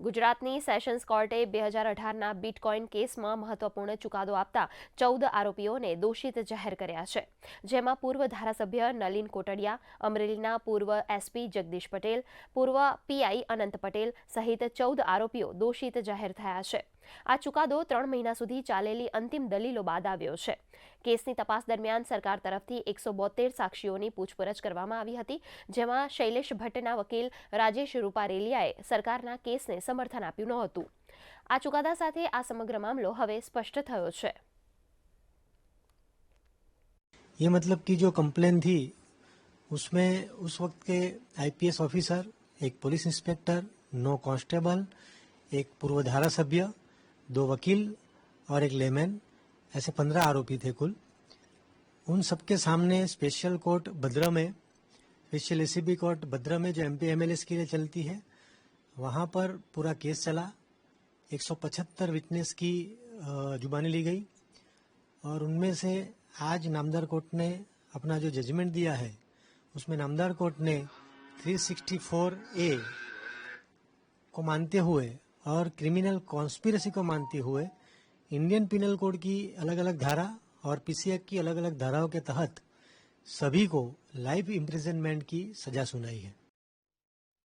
ગુજરાતની સેશન્સ કોર્ટે 2018ના બિટકોઇન કેસમાં મહત્વપૂર્ણ ચુકાદો આપતા 14 આરોપીઓને દોષિત જાહેર કર્યા છે, જેમાં પૂર્વ ધારાસભ્ય નલિન કોટડિયા, અમરેલીના પૂર્વ એસપી જગદીશ પટેલ, પૂર્વ પીઆઈ અનંત પટેલ સહિત 14 આરોપીઓ દોષિત જાહેર થયા છે। આ ચુકાદો 3 મહિના સુધી ચાલેલી અંતિમ દલીલો બાદ આવ્યો છે। કેસની તપાસ દરમિયાન સરકાર તરફથી 172 સાક્ષીઓની પૂછપરછ કરવામાં આવી હતી, જેમાં શૈલેષ ભટ્ટના વકીલ રાજેશ રૂપારેલિયાએ સરકારના કેસને સમર્થન આપ્યું નહોતું। આ ચુકાદા સાથે આ સમગ્ર મામલો હવે સ્પષ્ટ થયો છે। ये मतलब कि जो कंप्लेन थी उसमें उस वक्त के आईपीएस ऑफिसर, एक पुलिस इंस्पेक्टर, 9 कांस्टेबल, एक पूर्व धारासभ्य, 2 वकील और एक लेमैन, ऐसे 15 आरोपी थे कुल। उन सबके सामने स्पेशल कोर्ट भद्रा में, स्पेशल एसीबी कोर्ट भद्रा में जो एमपी एमएलएस के लिए चलती है, वहाँ पर पूरा केस चला। 175 विटनेस की जुबानी ली गई और उनमें से आज नामदार कोर्ट ने अपना जो जजमेंट दिया है उसमें नामदार कोर्ट ने 364A को मानते हुए और क्रिमिनल कॉन्स्पिरेसी को मानते हुए इंडियन पिनल कोड की अलग अलग धारा और पीसी एक्ट की अलग अलग धाराओं के तहत सभी को लाइफ इम्प्रिजनमेंट की सजा सुनाई है।